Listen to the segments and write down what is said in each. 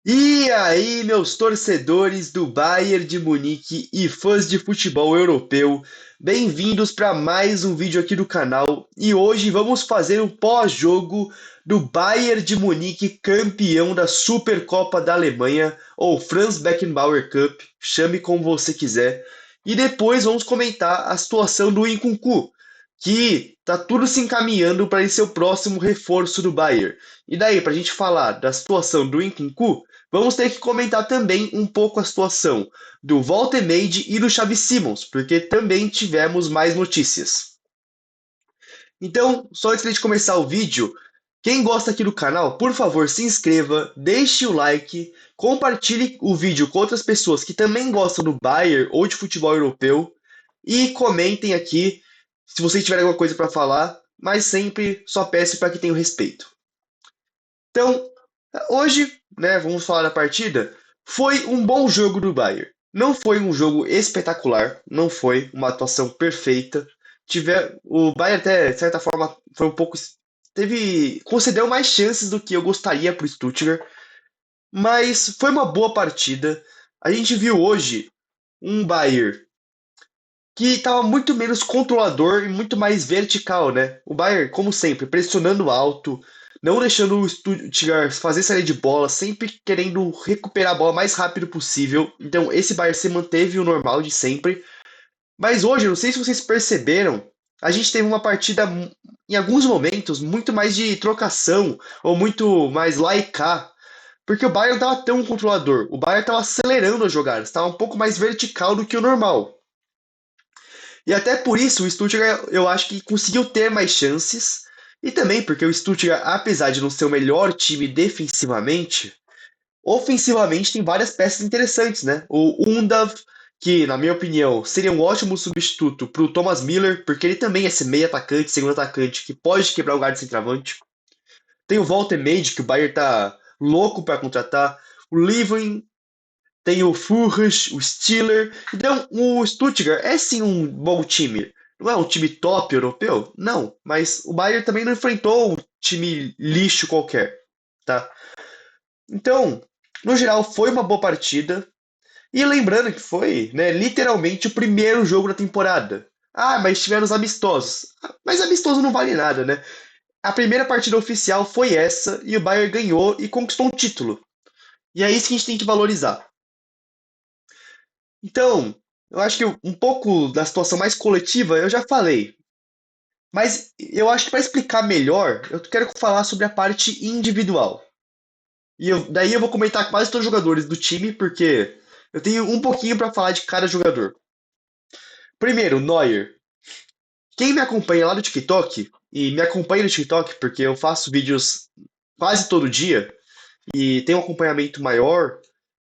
E aí, meus torcedores do Bayern de Munique e fãs de futebol europeu, bem-vindos para mais um vídeo aqui do canal. E hoje vamos fazer o pós-jogo do Bayern de Munique, campeão da Supercopa da Alemanha, ou Franz Beckenbauer Cup, chame como você quiser. E depois vamos comentar a situação do Nkunku, que tá tudo se encaminhando para ele ser o próximo reforço do Bayern. E daí, para a gente falar da situação do Nkunku, vamos ter que comentar também um pouco a situação do Walter Meide e do Xavi Simons, porque também tivemos mais notícias. Então, só antes de começar o vídeo, quem gosta aqui do canal, por favor, se inscreva, deixe o like, compartilhe o vídeo com outras pessoas que também gostam do Bayern ou de futebol europeu e comentem aqui se vocês tiverem alguma coisa para falar, mas sempre só peço para que tenham respeito. Então, hoje, né, vamos falar da partida. Foi um bom jogo do Bayern. Não foi um jogo espetacular, não foi uma atuação perfeita. O Bayern até, de certa forma, foi um pouco concedeu mais chances do que eu gostaria para o Stuttgart, mas foi uma boa partida. A gente viu hoje um Bayern que estava muito menos controlador e muito mais vertical, né? O Bayern, como sempre, pressionando alto, não deixando o Stuttgart fazer saída de bola, sempre querendo recuperar a bola o mais rápido possível. Então, esse Bayern se manteve o normal de sempre. Mas hoje, não sei se vocês perceberam, a gente teve uma partida, em alguns momentos, muito mais de trocação, ou muito mais laicar. Porque o Bayern não estava tão controlador. O Bayern estava acelerando as jogadas, estava um pouco mais vertical do que o normal. E até por isso o Stuttgart eu acho que conseguiu ter mais chances. E também porque o Stuttgart, apesar de não ser o melhor time defensivamente, ofensivamente tem várias peças interessantes, né? O Undav, que na minha opinião seria um ótimo substituto para o Thomas Müller, porque ele também é esse meio atacante, segundo atacante, que pode quebrar o lugar de centroavante. Tem o Walter Meide, que o Bayern tá louco para contratar. O Livren, tem o Furras, o Steeler. Então, o Stuttgart é sim um bom time. Não é um time top europeu? Não. Mas o Bayern também não enfrentou um time lixo qualquer. Tá? Então, no geral, foi uma boa partida. E lembrando que foi, né, literalmente o primeiro jogo da temporada. Ah, mas tiveram os amistosos. Mas amistoso não vale nada, né? A primeira partida oficial foi essa e o Bayern ganhou e conquistou um título. E é isso que a gente tem que valorizar. Então, eu acho que um pouco da situação mais coletiva eu já falei, mas eu acho que para explicar melhor, eu quero falar sobre a parte individual. Daí eu vou comentar quase todos os jogadores do time, porque eu tenho um pouquinho para falar de cada jogador. Primeiro, Neuer. Quem me acompanha lá no TikTok, e me acompanha no TikTok porque eu faço vídeos quase todo dia e tenho um acompanhamento maior.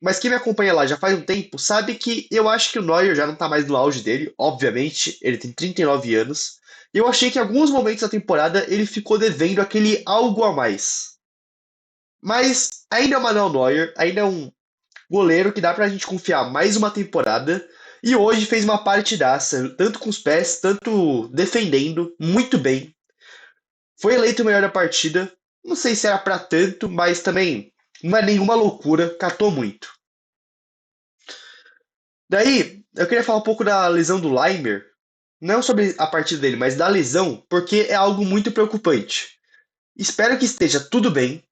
Mas quem me acompanha lá já faz um tempo sabe que eu acho que o Neuer já não tá mais no auge dele, obviamente, ele tem 39 anos. E eu achei que em alguns momentos da temporada ele ficou devendo aquele algo a mais. Mas ainda é o Manuel Neuer, ainda é um goleiro que dá pra gente confiar mais uma temporada. E hoje fez uma partidaça, tanto com os pés, tanto defendendo, muito bem. Foi eleito o melhor da partida. Não sei se era pra tanto, mas também não é nenhuma loucura, catou muito. Daí, eu queria falar um pouco da lesão do Leimer, não sobre a partida dele, mas da lesão, porque é algo muito preocupante. Espero que esteja tudo bem,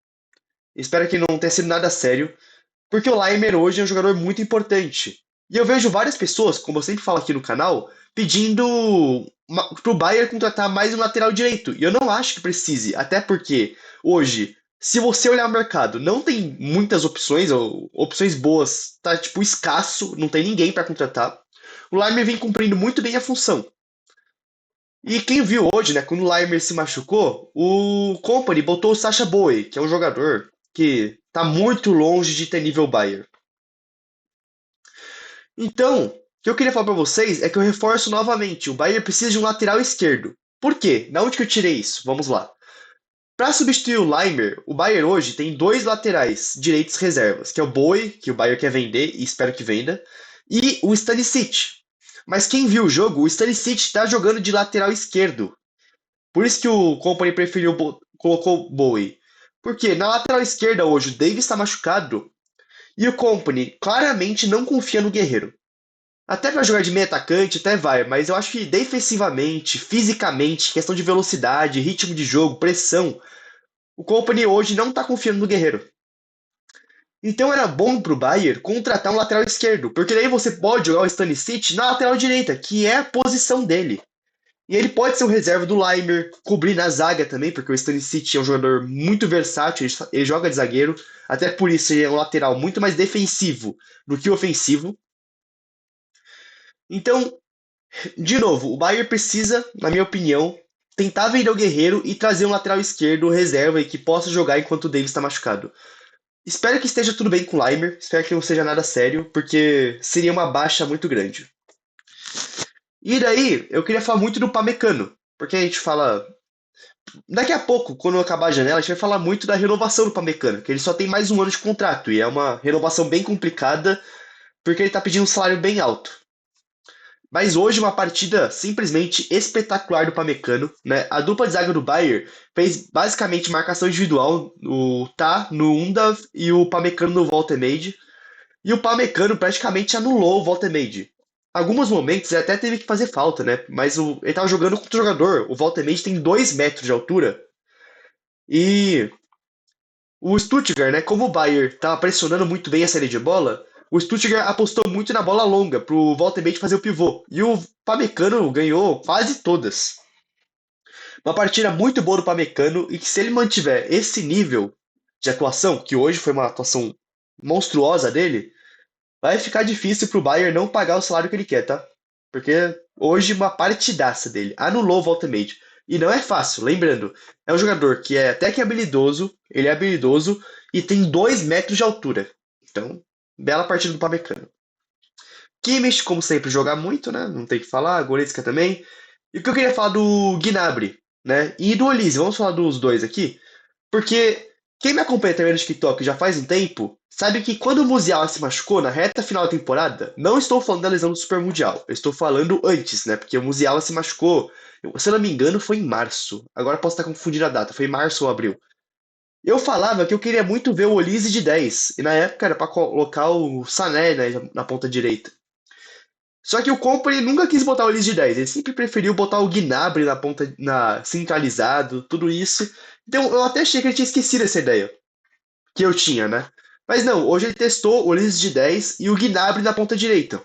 espero que não tenha sido nada sério, porque o Leimer hoje é um jogador muito importante. E eu vejo várias pessoas, como eu sempre falo aqui no canal, pedindo pro Bayern contratar mais um lateral direito. E eu não acho que precise, até porque hoje, se você olhar o mercado, não tem muitas opções, ou opções boas, tá tipo escasso, não tem ninguém para contratar. O Leimer vem cumprindo muito bem a função. E quem viu hoje, né, quando o Leimer se machucou, o Company botou o Sacha Boey, que é um jogador que tá muito longe de ter nível Bayern. Então, o que eu queria falar para vocês é que eu reforço novamente, o Bayern precisa de um lateral esquerdo. Por quê? Da onde que eu tirei isso? Vamos lá. Para substituir o Leimer, o Bayern hoje tem dois laterais direitos reservas, que é o Boey, que o Bayern quer vender e espero que venda, e o Stanisic. Mas quem viu o jogo, o Stanisic está jogando de lateral esquerdo. Por isso que o Company preferiu colocou o Bowie. Porque na lateral esquerda hoje o Davis está machucado E o Company claramente não confia no Guerreiro. Até para jogar de meio atacante, até vai, mas eu acho que defensivamente, fisicamente, questão de velocidade, ritmo de jogo, pressão, o Company hoje não tá confiando no Guerreiro. Então era bom pro Bayern contratar um lateral esquerdo, porque daí você pode jogar o Stanisic na lateral direita, que é a posição dele. E ele pode ser o reserva do Leimer, cobrir na zaga também, porque o Stanisic é um jogador muito versátil, ele joga de zagueiro, até por isso ele é um lateral muito mais defensivo do que ofensivo. Então, de novo, o Bayern precisa, na minha opinião, tentar vender o Guerreiro e trazer um lateral esquerdo reserva e que possa jogar enquanto o Davis está machucado. Espero que esteja tudo bem com o Leimer, espero que não seja nada sério, porque seria uma baixa muito grande. E daí, eu queria falar muito do Pamecano, porque a gente fala. Daqui a pouco, quando acabar a janela, a gente vai falar muito da renovação do Pamecano, que ele só tem mais um ano de contrato, e é uma renovação bem complicada, porque ele tá pedindo um salário bem alto. Mas hoje uma partida simplesmente espetacular do Pamecano, né? A dupla de zaga do Bayern fez basicamente marcação individual, o Tá no Undav e o Pamecano no Voltemade. E o Pamecano praticamente anulou o Voltemade. Alguns momentos ele até teve que fazer falta, né? Mas ele tava jogando contra o jogador. O Voltemade tem 2 metros de altura. E o Stuttgart, né? Como o Bayern tava pressionando muito bem a saída de bola, o Stuttgart apostou muito na bola longa pro Voltemade fazer o pivô. E o Pamecano ganhou quase todas. Uma partida muito boa do Pamecano e que se ele mantiver esse nível de atuação, que hoje foi uma atuação monstruosa dele, vai ficar difícil pro Bayern não pagar o salário que ele quer, tá? Porque hoje uma partidaça dele anulou o Voltemade. E não é fácil, lembrando, é um jogador que é até que habilidoso, ele é habilidoso e tem 2 metros de altura. Então, bela partida do Pamecano. Kimmich, como sempre, joga muito, né? Não tem o que falar, Goretzka também. E o que eu queria falar do Gnabry, né? E do Olise, vamos falar dos dois aqui, porque quem me acompanha também no TikTok já faz um tempo, sabe que quando o Musiala se machucou na reta final da temporada, não estou falando da lesão do Super Mundial, eu estou falando antes, né? Porque o Musiala se machucou, se eu não me engano, foi em março. Agora posso estar confundindo a data, foi em março ou abril. Eu falava que eu queria muito ver o Olise de 10, e na época era para colocar o Sané, né, na ponta direita. Só que o Company nunca quis botar o Elise de 10, ele sempre preferiu botar o Gnabry na ponta, centralizado, tudo isso. Então eu até achei que ele tinha esquecido essa ideia, que eu tinha, né? Mas não, hoje ele testou o Elise de 10 e o Gnabry na ponta direita.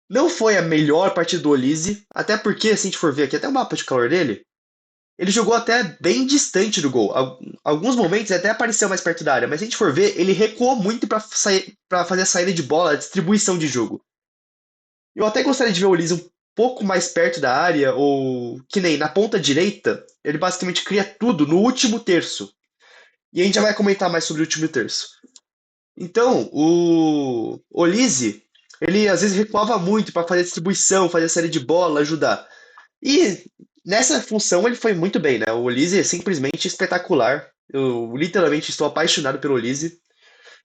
Não foi a melhor partida do Olise, até porque, se a gente for ver aqui até o mapa de calor dele, ele jogou até bem distante do gol. Alguns momentos ele até apareceu mais perto da área, mas se a gente for ver, ele recuou muito para fazer a saída de bola, a distribuição de jogo. Eu até gostaria de ver o Elise um pouco mais perto da área, ou que nem na ponta direita, ele basicamente cria tudo no último terço. E a gente já vai comentar mais sobre o último terço. Então, o Olise, ele às vezes recuava muito para fazer distribuição, fazer série de bola, ajudar. E nessa função ele foi muito bem, né? O Olise é simplesmente espetacular. Eu literalmente estou apaixonado pelo Olise.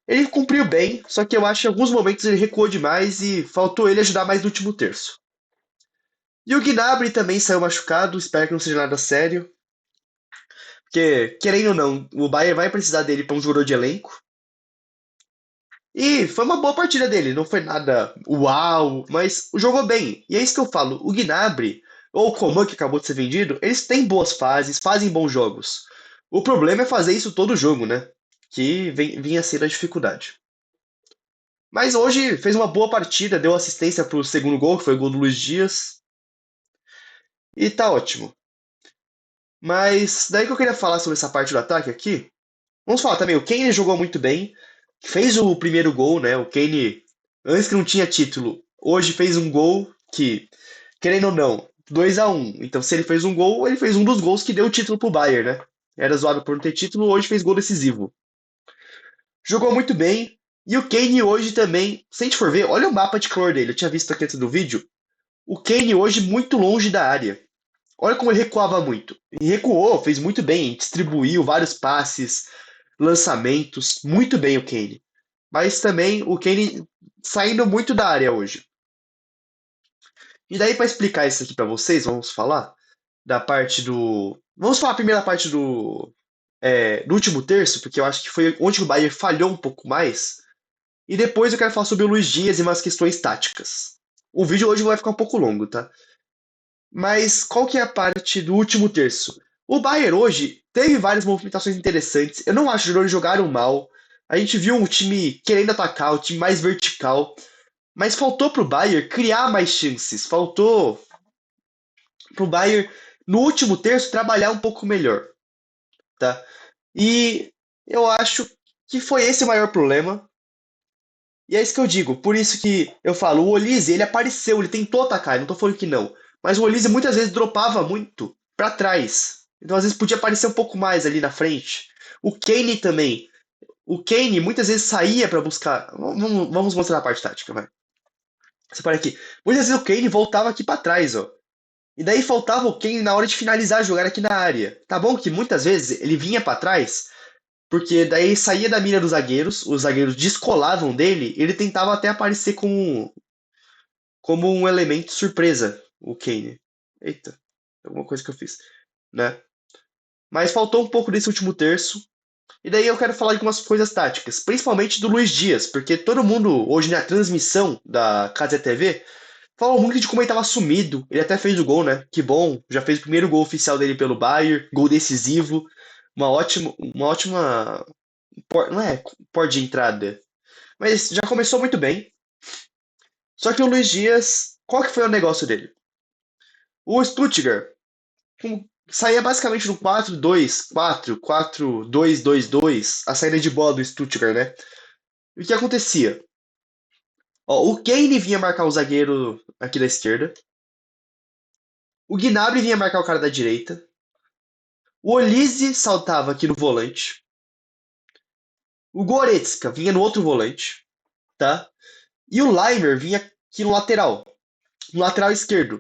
Ele cumpriu bem, só que eu acho que em alguns momentos ele recuou demais e faltou ele ajudar mais no último terço. E o Gnabry também saiu machucado, espero que não seja nada sério. Porque, querendo ou não, o Bayern vai precisar dele para um jogador de elenco. E foi uma boa partida dele, não foi nada uau, mas jogou bem. E é isso que eu falo, o Gnabry, ou o Coman que acabou de ser vendido, eles têm boas fases, fazem bons jogos. O problema é fazer isso todo jogo, né? Que vinha sendo a dificuldade. Mas hoje fez uma boa partida, deu assistência pro segundo gol, que foi o gol do Luiz Dias, e tá ótimo. Mas daí que eu queria falar sobre essa parte do ataque aqui. Vamos falar também, o Kane jogou muito bem, fez o primeiro gol, né? O Kane, antes que não tinha título, hoje fez um gol que, querendo ou não, 2-1. Então, se ele fez um gol, ele fez um dos gols que deu o título pro Bayern, né? Era zoado por não ter título, hoje fez gol decisivo. Jogou muito bem. E o Kane hoje também, se a gente for ver, olha o mapa de cor dele. Eu tinha visto aqui antes do vídeo. O Kane hoje muito longe da área. Olha como ele recuava muito. E recuou, fez muito bem, distribuiu vários passes, lançamentos, muito bem o Kane. Mas também o Kane saindo muito da área hoje. E daí para explicar isso aqui para vocês, vamos falar da parte do. Vamos falar a primeira parte no último terço, porque eu acho que foi onde o Bayern falhou um pouco mais. E depois eu quero falar sobre o Luiz Dias e umas questões táticas. O vídeo hoje vai ficar um pouco longo, tá? Mas qual que é a parte do último terço? O Bayern hoje teve várias movimentações interessantes. Eu não acho que os jogadores jogaram mal. A gente viu um time querendo atacar, um time mais vertical. Mas faltou pro Bayern criar mais chances. Faltou pro Bayern, no último terço, trabalhar um pouco melhor, tá? E eu acho que foi esse o maior problema. E é isso que eu digo. Por isso que eu falo, o Olise, ele apareceu, ele tentou atacar, eu não tô falando que não. Mas o Olise muitas vezes dropava muito pra trás. Então às vezes podia aparecer um pouco mais ali na frente. O Kane também. O Kane muitas vezes saía pra buscar. Vamos mostrar a parte tática, vai. Separa aqui. Muitas vezes o Kane voltava aqui pra trás, ó. E daí faltava o Kane na hora de finalizar a jogada aqui na área. Tá bom que muitas vezes ele vinha pra trás, porque daí saía da mira dos zagueiros, os zagueiros descolavam dele, ele tentava até aparecer como um elemento surpresa, o Kane. Eita, alguma coisa que eu fiz, né? Mas faltou um pouco desse último terço. E daí eu quero falar de algumas coisas táticas, principalmente do Luiz Dias, porque todo mundo hoje na transmissão da Casa TV falou muito de como ele estava sumido. Ele até fez o gol, né? Que bom, já fez o primeiro gol oficial dele pelo Bayern, gol decisivo, uma ótima, não é porta de entrada, mas já começou muito bem. Só que o Luiz Dias, qual que foi o negócio dele? O Stuttgart saía basicamente no 4-2-4, 4-2-2-2, a saída de bola do Stuttgart, né? E o que acontecia? Ó, o Kane vinha marcar o zagueiro aqui da esquerda, o Gnabry vinha marcar o cara da direita, o Olise saltava aqui no volante, o Goretzka vinha no outro volante, tá? E o Leimer vinha aqui no lateral esquerdo.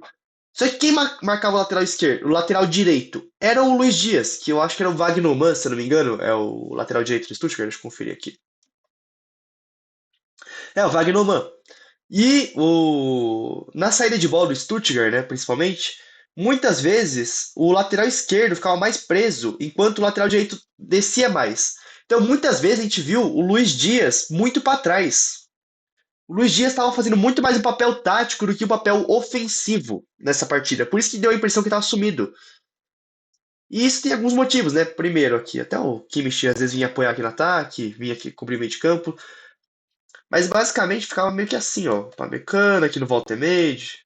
Só que quem marcava o lateral esquerdo, o lateral direito, era o Luiz Dias, que eu acho que era o Wagner, se eu não me engano, é o lateral direito do Stuttgart, deixa eu conferir aqui. É, o Wagner. E na saída de bola do Stuttgart, né, principalmente, muitas vezes o lateral esquerdo ficava mais preso, enquanto o lateral direito descia mais. Então, muitas vezes a gente viu o Luiz Dias muito para trás. O Luiz Dias estava fazendo muito mais o papel tático do que o papel ofensivo nessa partida. Por isso que deu a impressão que estava sumido. E isso tem alguns motivos, né? Primeiro, aqui, até o Kimmich às vezes vinha apoiar aqui no ataque, vinha aqui cobrir meio de campo. Mas basicamente ficava meio que assim, ó. Pamecano aqui no Walter Made.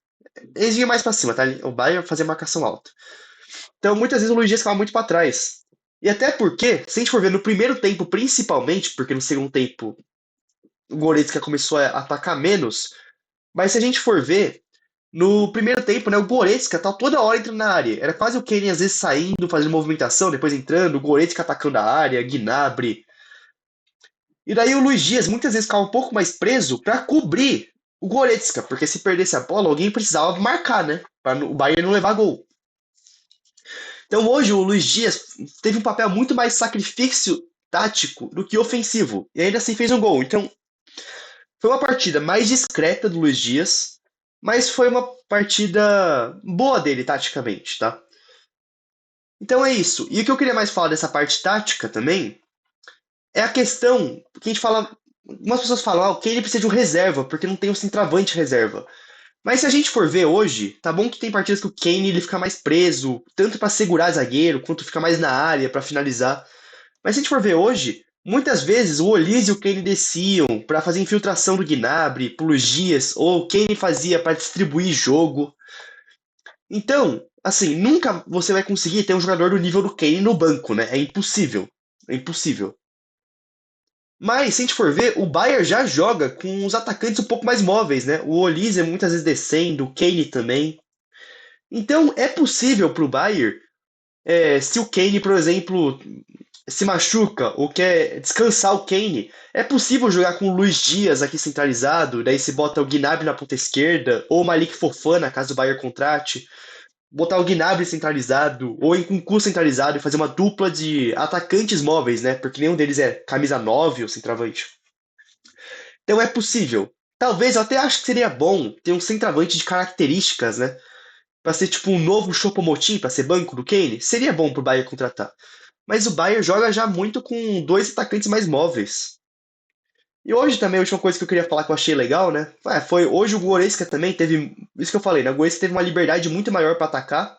Eles vinham mais pra cima, tá? O Bayern fazia marcação alta. Então muitas vezes o Luiz Dias ficava muito pra trás. E até porque, se a gente for ver no primeiro tempo, principalmente, porque no segundo tempo o Goretzka começou a atacar menos, mas se a gente for ver, no primeiro tempo, né, o Goretzka tá toda hora entrando na área. Era quase o Kane às vezes saindo, fazendo movimentação, depois entrando, o Goretzka atacando a área, Gnabry. E daí o Luiz Dias muitas vezes ficava um pouco mais preso para cobrir o Goretzka, porque se perdesse a bola, alguém precisava marcar, né? Para o Bayern não levar gol. Então hoje o Luiz Dias teve um papel muito mais sacrifício tático do que ofensivo. E ainda assim fez um gol. Então foi uma partida mais discreta do Luiz Dias, mas foi uma partida boa dele taticamente, tá? Então é isso. E o que eu queria mais falar dessa parte tática também é a questão que a gente fala. Algumas pessoas falam, o Kane precisa de um reserva, porque não tem um centroavante reserva. Mas se a gente for ver hoje, tá bom que tem partidas que o Kane ele fica mais preso, tanto para segurar zagueiro, quanto fica mais na área para finalizar. Mas se a gente for ver hoje, muitas vezes o Olise e o Kane desciam para fazer infiltração do Gnabry, pulos dias, ou o Kane fazia para distribuir jogo. Então, assim, nunca você vai conseguir ter um jogador do nível do Kane no banco, né? É impossível. É impossível. Mas, se a gente for ver, o Bayern já joga com os atacantes um pouco mais móveis, né? O Olise muitas vezes descendo, o Kane também. Então, é possível para o Bayern, se o Kane, por exemplo, se machuca ou quer descansar o Kane, é possível jogar com o Luiz Dias aqui centralizado, daí se bota o Gnabry na ponta esquerda, ou o Malik Fofana, caso o Bayern contrate, botar o Gnabry centralizado, ou em Nkunku centralizado e fazer uma dupla de atacantes móveis, né? Porque nenhum deles é camisa 9 ou centroavante. Então é possível. Talvez eu até acho que seria bom ter um centroavante de características, né? Pra ser tipo um novo Choupo-Moting, pra ser banco do Kane. Seria bom pro Bayern contratar. mas o Bayern joga já muito com dois atacantes mais móveis. E hoje também, a última coisa que eu queria falar que eu achei legal, né? Foi hoje o Goretzka também teve. Isso que eu falei, né? O Goretzka teve uma liberdade muito maior para atacar,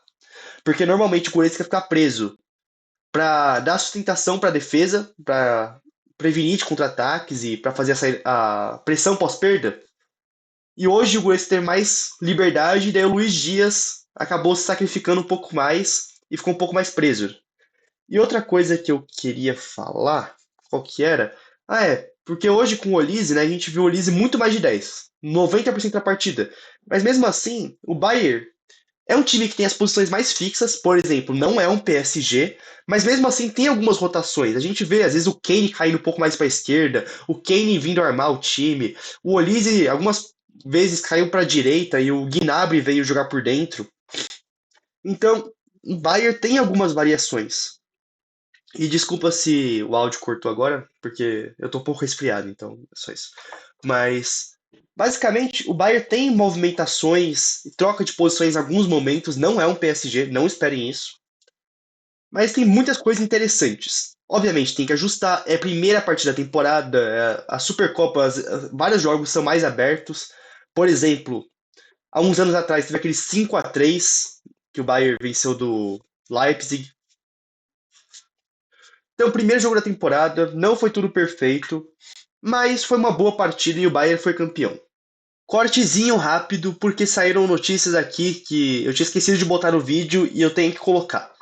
porque normalmente o Goretzka fica preso para dar sustentação para a defesa, para prevenir de contra-ataques e para fazer a pressão pós-perda. E hoje o Goretzka teve mais liberdade, e daí o Luiz Dias acabou se sacrificando um pouco mais e ficou um pouco mais preso. E outra coisa que eu queria falar, qual que era? Porque hoje com o Olise, né, a gente viu o Olise muito mais de 10, 90% da partida. Mas mesmo assim, o Bayern é um time que tem as posições mais fixas, por exemplo, não é um PSG, mas mesmo assim tem algumas rotações. A gente vê, às vezes, o Kane caindo um pouco mais para a esquerda, o Kane vindo armar o time, o Olise algumas vezes caiu para a direita e o Gnabry veio jogar por dentro. Então, o Bayern tem algumas variações. E desculpa se o áudio cortou agora, porque eu tô um pouco resfriado, então é só isso. Mas, basicamente, o Bayern tem movimentações, troca de posições em alguns momentos, não é um PSG, não esperem isso. Mas tem muitas coisas interessantes. Obviamente, tem que ajustar, é a primeira partida da temporada, a Supercopa, vários jogos são mais abertos. Por exemplo, há uns anos atrás teve aquele 5-3 que o Bayern venceu do Leipzig. Então, o primeiro jogo da temporada não foi tudo perfeito, mas foi uma boa partida e o Bayern foi campeão. Cortezinho rápido, porque saíram notícias aqui que eu tinha esquecido de botar no vídeo e eu tenho que colocar.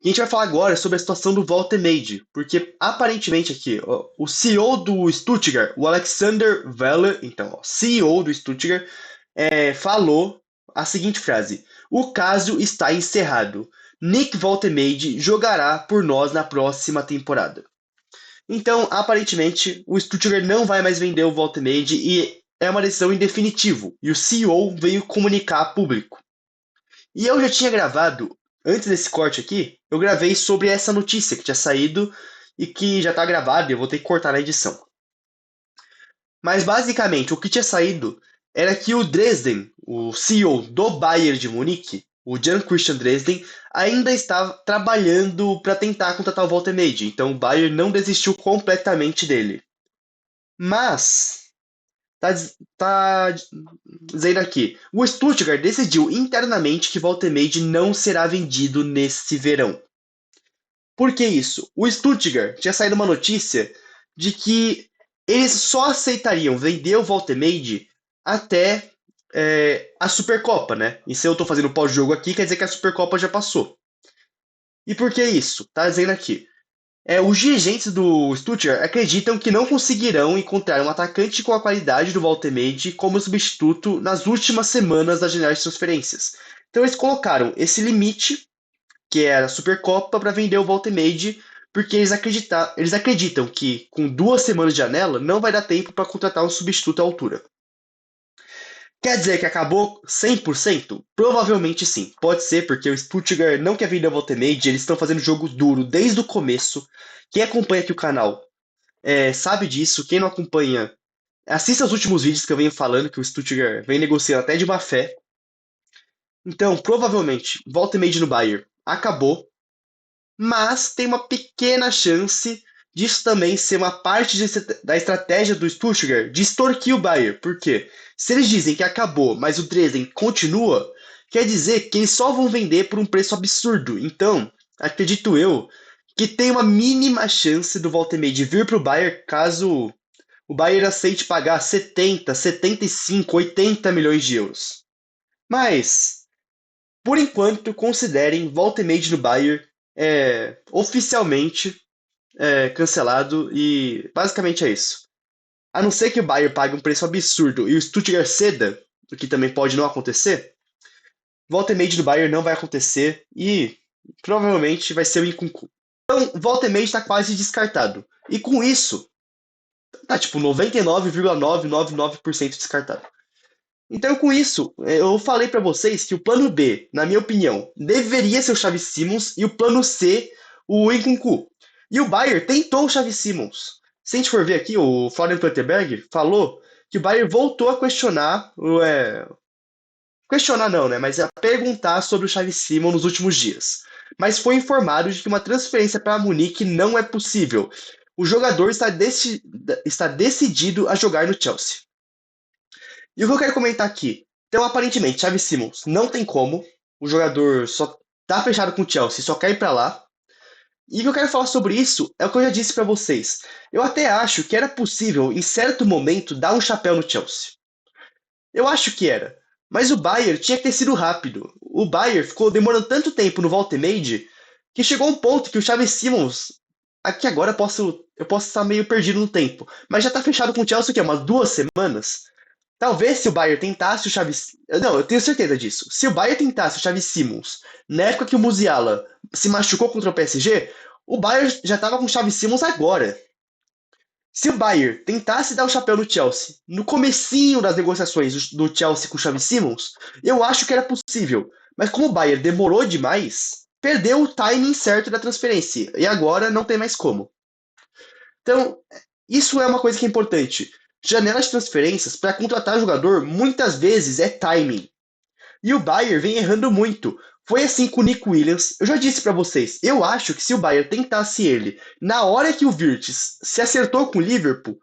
E a gente vai falar agora sobre a situação do Walter Meide, porque aparentemente aqui, ó, o CEO do Stuttgart, o Alexander Weller, então, ó, CEO do Stuttgart, falou a seguinte frase: o caso está encerrado. Nick Woltemade jogará por nós na próxima temporada. Então, aparentemente, o Stuttgart não vai mais vender o Woltemade e é uma decisão em definitivo. E o CEO veio comunicar a público. E eu já tinha gravado, antes desse corte aqui, eu gravei sobre essa notícia que tinha saído e que já está gravada e eu vou ter que cortar na edição. Mas basicamente, o que tinha saído era que o Dresden, o CEO do Bayern de Munique, o Jan Christian Dresden, ainda estava trabalhando para tentar contratar o Walter Meide. Então o Bayern não desistiu completamente dele. Mas tá dizendo aqui, o Stuttgart decidiu internamente que Voltemade não será vendido nesse verão. Por que isso? O Stuttgart tinha saído uma notícia de que eles só aceitariam vender o Voltemade até a Supercopa, né? E se eu tô fazendo pós-jogo aqui, quer dizer que a Supercopa já passou. E por que isso? Tá dizendo aqui. Os dirigentes do Stuttgart acreditam que não conseguirão encontrar um atacante com a qualidade do Voltemade como substituto nas últimas semanas da janela de transferências. Então eles colocaram esse limite, que é a Supercopa, para vender o Voltemade, porque eles acreditam que com 2 semanas de janela não vai dar tempo para contratar um substituto à altura. Quer dizer que acabou 100%? Provavelmente sim. Pode ser, porque o Stuttgart não quer vender o Voltemade, eles estão fazendo jogo duro desde o começo. Quem acompanha aqui o canal sabe disso. Quem não acompanha, assista os últimos vídeos que eu venho falando que o Stuttgart vem negociando até de má fé. Então, provavelmente, Voltemade no Bayern acabou, mas tem uma pequena chance disso também ser uma parte da estratégia do Stuttgart de extorquir o Bayern. Por quê? Se eles dizem que acabou, mas o Dresden continua, quer dizer que eles só vão vender por um preço absurdo. Então, acredito eu que tem uma mínima chance do Voltemade vir para o Bayern caso o Bayern aceite pagar 70, 75, 80 milhões de euros. Mas, por enquanto, considerem Voltemade no Bayern oficialmente cancelado e basicamente é isso. A não ser que o Bayern pague um preço absurdo e o Stuttgart ceda, o que também pode não acontecer, Voltemade do Bayern não vai acontecer e provavelmente vai ser o Nkunku. Então, Voltemade está quase descartado. E com isso, tá tipo 99,999% descartado. Então, com isso, eu falei para vocês que o plano B, na minha opinião, deveria ser o Xavi Simons e o plano C, o Nkunku. E o Bayern tentou o Xavi Simons. Se a gente for ver aqui, o Florian Plettenberg falou que o Bayern voltou a questionar, questionar não, né? Mas a perguntar sobre o Xavi Simons nos últimos dias. mas foi informado de que uma transferência para Munique não é possível. O jogador está decidido a jogar no Chelsea. E o que eu quero comentar aqui? Então, aparentemente, Xavi Simons não tem como. O jogador só tá fechado com o Chelsea, só quer ir para lá. E o que eu quero falar sobre isso é o que eu já disse para vocês. Eu até acho que era possível, em certo momento, dar um chapéu no Chelsea. Eu acho que era. Mas o Bayern tinha que ter sido rápido. O Bayern ficou demorando tanto tempo no Voltemade que chegou um ponto que o Xavi Simons. Aqui agora eu posso estar meio perdido no tempo. Mas já tá fechado com o Chelsea o quê? Umas 2 semanas? Talvez se o Bayern tentasse o Xavi. Não, eu tenho certeza disso. Se o Bayern tentasse o Xavi Simons, na época que o Musiala se machucou contra o PSG, o Bayern já tava com o Xavi Simons agora. Se o Bayern tentasse dar o chapéu no Chelsea no comecinho das negociações do Chelsea com o Xavi Simons, eu acho que era possível. Mas como o Bayern demorou demais, perdeu o timing certo da transferência. E agora não tem mais como. Então, isso é uma coisa que é importante. Janela de transferências para contratar jogador muitas vezes é timing. E o Bayern vem errando muito. Foi assim com o Nick Williams. Eu já disse para vocês, eu acho que se o Bayern tentasse ele na hora que o Wirtz se acertou com o Liverpool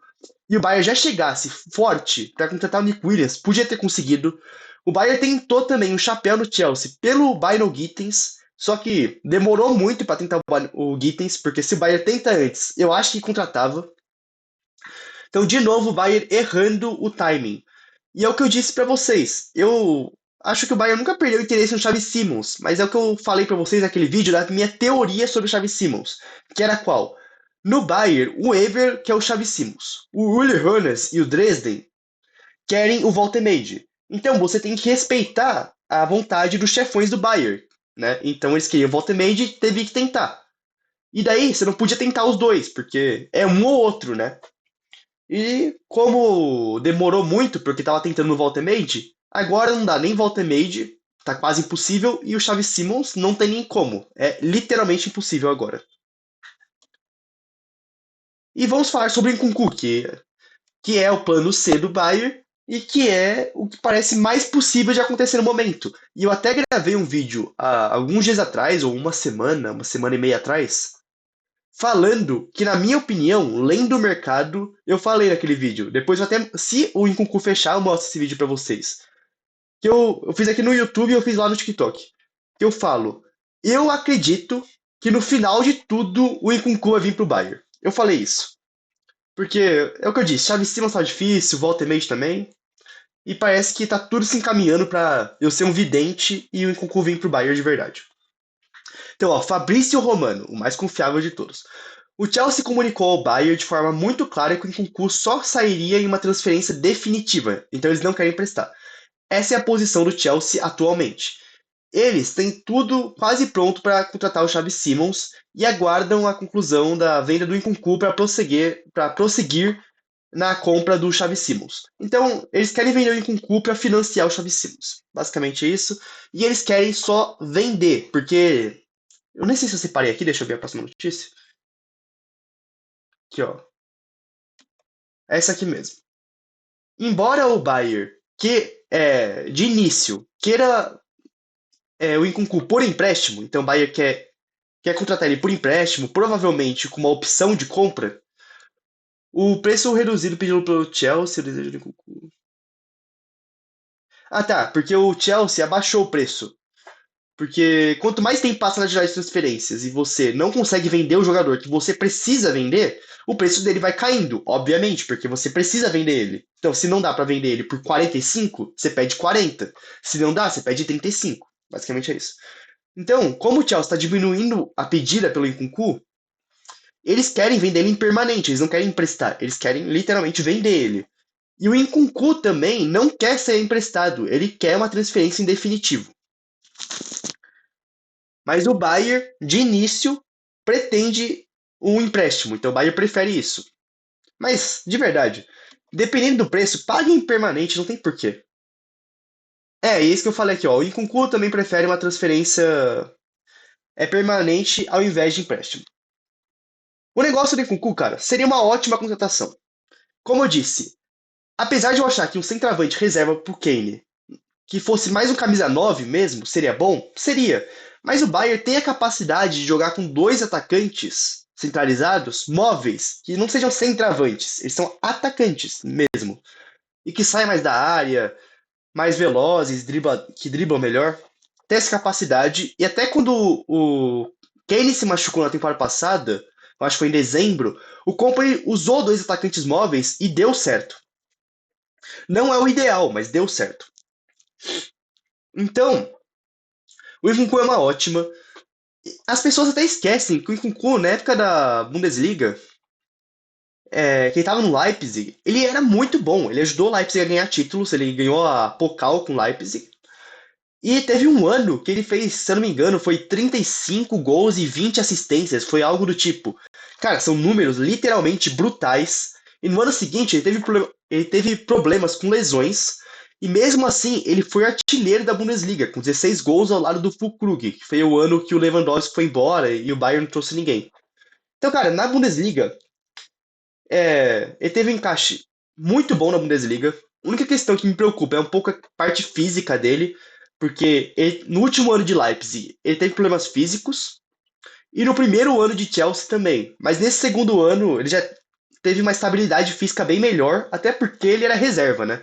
e o Bayern já chegasse forte para contratar o Nick Williams, podia ter conseguido. O Bayern tentou também um chapéu no Chelsea pelo Bynoe Gittens, só que demorou muito para tentar o Gittens, porque se o Bayern tenta antes, eu acho que contratava. Então, de novo, o Bayern errando o timing. E é o que eu disse para vocês. Eu acho que o Bayern nunca perdeu interesse no Xavi Simons, mas é o que eu falei para vocês naquele vídeo da minha teoria sobre o Xavi Simons, que era qual? No Bayern, o Ever quer o Xavi Simons. O Uli Hoeneß e o Dresden querem o Voltemade. Então, você tem que respeitar a vontade dos chefões do Bayern, né? Então, eles queriam o Voltemade e teve que tentar. E daí, você não podia tentar os dois, porque é um ou outro, né? E como demorou muito, porque tava tentando no Voltemade, agora não dá nem Voltemade, tá quase impossível, e o Xavi Simons não tem nem como. É literalmente impossível agora. E vamos falar sobre o Nkunku, que é o plano C do Bayern e que é o que parece mais possível de acontecer no momento. E eu até gravei um vídeo há alguns dias atrás, ou uma semana e meia atrás, falando que, na minha opinião, lendo o mercado, eu falei naquele vídeo. Depois, eu até, se o Nkunku fechar, eu mostro esse vídeo pra vocês. Que eu fiz aqui no YouTube e eu fiz lá no TikTok. Que eu falo, eu acredito que no final de tudo o Nkunku vai vir pro Bayern. Eu falei isso. Porque é o que eu disse, Xavi Simons tá difícil, Voltemade também. E parece que tá tudo se encaminhando pra eu ser um vidente e o Nkunku vir pro Bayern de verdade. Então, ó, Fabrício Romano, o mais confiável de todos. O Chelsea comunicou ao Bayern de forma muito clara que o Nkunku só sairia em uma transferência definitiva, então eles não querem emprestar. Essa é a posição do Chelsea atualmente. Eles têm tudo quase pronto para contratar o Xavi Simons e aguardam a conclusão da venda do Nkunku para prosseguir na compra do Xavi Simons. Então, eles querem vender o Nkunku para financiar o Xavi Simons. Basicamente é isso. E eles querem só vender, porque eu nem sei se eu separei aqui, deixa eu ver a próxima notícia. Aqui, ó. Essa aqui mesmo. Embora o Bayern, de início, queira o Nkunku por empréstimo, então o Bayern quer contratar ele por empréstimo, provavelmente com uma opção de compra, o preço reduzido pedido pelo Chelsea, o desejo de Nkunku. Ah, tá, porque o Chelsea abaixou o preço. Porque quanto mais tempo passa na janela de transferências e você não consegue vender o jogador que você precisa vender, o preço dele vai caindo, obviamente, porque você precisa vender ele. Então, se não dá para vender ele por 45, você pede 40. Se não dá, você pede 35. Basicamente é isso. Então, como o Chelsea está diminuindo a pedida pelo Nkunku, eles querem vender ele em permanente, eles não querem emprestar, eles querem literalmente vender ele. E o Nkunku também não quer ser emprestado, ele quer uma transferência em definitivo. Mas o Bayern, de início, pretende um empréstimo, então o Bayern prefere isso. Mas, de verdade, dependendo do preço, pague em permanente, não tem porquê. É isso que eu falei aqui, ó. O Nkunku também prefere uma transferência permanente ao invés de empréstimo. O negócio do Nkunku, cara, seria uma ótima contratação. Como eu disse, apesar de eu achar que um centroavante reserva pro Kane, que fosse mais um camisa 9 mesmo, seria bom? Seria. Mas o Bayern tem a capacidade de jogar com dois atacantes centralizados, móveis, que não sejam centravantes, eles são atacantes mesmo, e que saem mais da área, mais velozes, que driblam melhor. Tem essa capacidade, e até quando o Kane se machucou na temporada passada, eu acho que foi em dezembro, o Company usou dois atacantes móveis e deu certo. Não é o ideal, mas deu certo. Então, o Nkunku é uma ótima. As pessoas até esquecem que o Nkunku, na época da Bundesliga, que ele tava no Leipzig, ele era muito bom. Ele ajudou o Leipzig a ganhar títulos, ele ganhou a Pokal com o Leipzig. E teve um ano que ele fez, se eu não me engano, foi 35 gols e 20 assistências. Foi algo do tipo. Cara, são números literalmente brutais. E no ano seguinte ele teve problemas com lesões. E mesmo assim, ele foi artilheiro da Bundesliga, com 16 gols ao lado do Füllkrug, que foi o ano que o Lewandowski foi embora e o Bayern não trouxe ninguém. Então, cara, na Bundesliga, ele teve um encaixe muito bom na Bundesliga. A única questão que me preocupa é um pouco a parte física dele, porque no último ano de Leipzig ele teve problemas físicos e no primeiro ano de Chelsea também. Mas nesse segundo ano ele já teve uma estabilidade física bem melhor, até porque ele era reserva, né?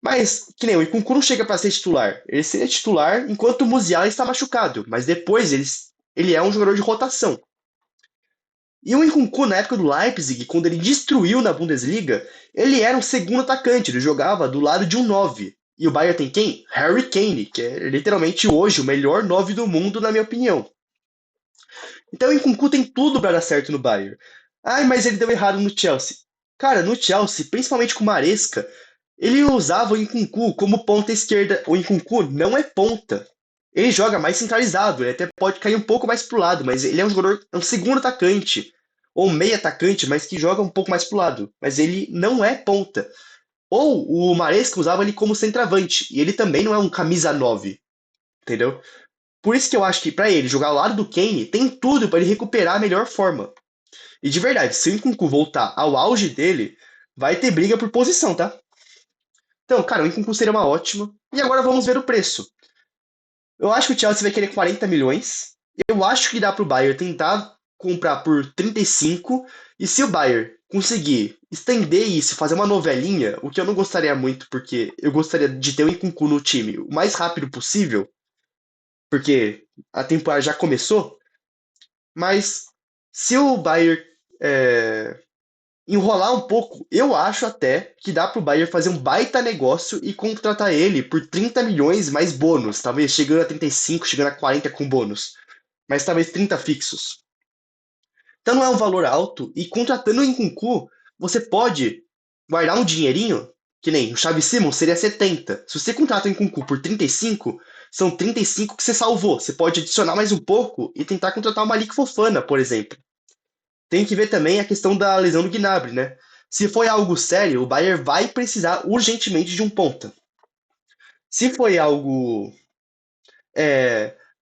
Mas, que nem o Nkunku não chega para ser titular. Ele seria titular enquanto o Musiala está machucado, mas depois ele é um jogador de rotação. E o Nkunku, na época do Leipzig, quando ele destruiu na Bundesliga, ele era um segundo atacante, ele jogava do lado de um 9. E o Bayern tem quem? Harry Kane, que é literalmente hoje o melhor 9 do mundo, na minha opinião. Então o Nkunku tem tudo para dar certo no Bayern. Ai, mas ele deu errado no Chelsea. Cara, no Chelsea, principalmente com o Maresca, ele usava o Nkunku como ponta esquerda. O Nkunku não é ponta. Ele joga mais centralizado, ele até pode cair um pouco mais pro lado, mas ele é um jogador, é um segundo atacante, ou meio atacante, mas que joga um pouco mais pro lado. Mas ele não é ponta. Ou o Maresca usava ele como centroavante, e ele também não é um camisa 9, entendeu? Por isso que eu acho que pra ele jogar ao lado do Kane, tem tudo para ele recuperar a melhor forma. E de verdade, se o Nkunku voltar ao auge dele, vai ter briga por posição, tá? Então, cara, o Nkunku seria uma ótima. E agora vamos ver o preço. Eu acho que o Chelsea vai querer 40 milhões. Eu acho que dá pro Bayern tentar comprar por 35. E se o Bayern conseguir estender isso, fazer uma novelinha, o que eu não gostaria muito, porque eu gostaria de ter o Nkunku no time o mais rápido possível, porque a temporada já começou. Mas se o Bayern é, enrolar um pouco, eu acho até que dá pro Bayern fazer um baita negócio e contratar ele por 30 milhões mais bônus, talvez chegando a 35, chegando a 40 com bônus, mas talvez 30 fixos. Então não é um valor alto e contratando o Nkunku, você pode guardar um dinheirinho, que nem o Xavi Simons seria 70. Se você contrata o Nkunku por 35, são 35 que você salvou. Você pode adicionar mais um pouco e tentar contratar o Malik Fofana, por exemplo. Tem que ver também a questão da lesão do Gnabry, né? Se foi algo sério, o Bayern vai precisar urgentemente de um ponta. Se foi algo.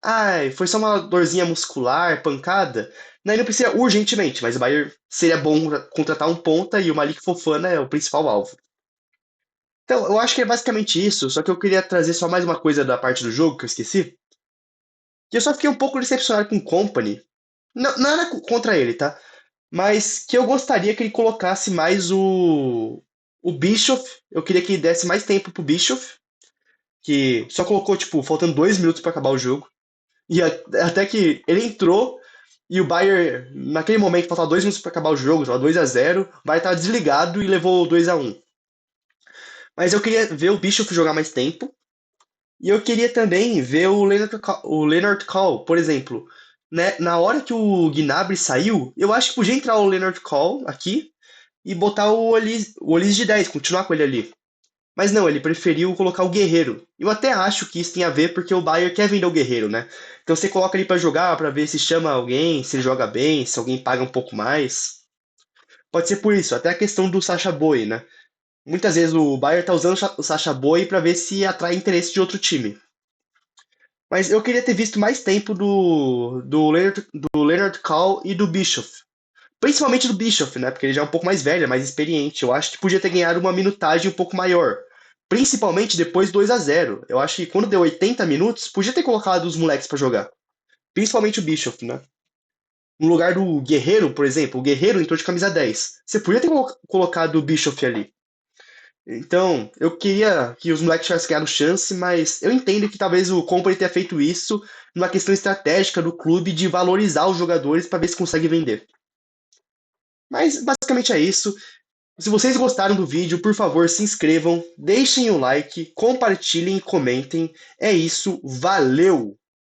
Ai, foi só uma dorzinha muscular, pancada, daí não precisa urgentemente, mas o Bayern seria bom contratar um ponta e o Malik Fofana é o principal alvo. Então, eu acho que é basicamente isso, só que eu queria trazer só mais uma coisa da parte do jogo que eu esqueci. Que eu só fiquei um pouco decepcionado com o Company. Não, nada contra ele, tá? Mas que eu gostaria que ele colocasse mais o Bischoff. Eu queria que ele desse mais tempo pro Bischoff, que só colocou, tipo, faltando 2 minutos pra acabar o jogo. E até que ele entrou e o Bayern, naquele momento, faltava 2 minutos pra acabar o jogo, tava 2-0, o Bayern tava desligado e levou 2-1. Mas eu queria ver o Bischoff jogar mais tempo. E eu queria também ver o Leonard Call, por exemplo. Né? Na hora que o Gnabry saiu, eu acho que podia entrar o Leonard Call aqui e botar o Olise de 10, continuar com ele ali. Mas não, ele preferiu colocar o Guerreiro. Eu até acho que isso tem a ver porque o Bayern quer vender o Guerreiro, né? Então você coloca ele pra jogar, pra ver se chama alguém, se ele joga bem, se alguém paga um pouco mais. Pode ser por isso, até a questão do Sacha Boey, né? Muitas vezes o Bayern tá usando o Sacha Boey pra ver se atrai interesse de outro time. Mas eu queria ter visto mais tempo do Leonard Call e do Bischoff. Principalmente do Bischoff, né? Porque ele já é um pouco mais velho, é mais experiente. Eu acho que podia ter ganhado uma minutagem um pouco maior. Principalmente depois do 2-0. Eu acho que quando deu 80 minutos, podia ter colocado os moleques pra jogar. principalmente o Bischoff, né? No lugar do Guerreiro, por exemplo, o Guerreiro entrou de camisa 10. Você podia ter colocado o Bischoff ali. Então, eu queria que os moleques tivessem ganhado chance, mas eu entendo que talvez o Company tenha feito isso numa questão estratégica do clube de valorizar os jogadores para ver se consegue vender. Mas basicamente é isso. Se vocês gostaram do vídeo, por favor, se inscrevam, deixem o like, compartilhem e comentem. É isso, valeu!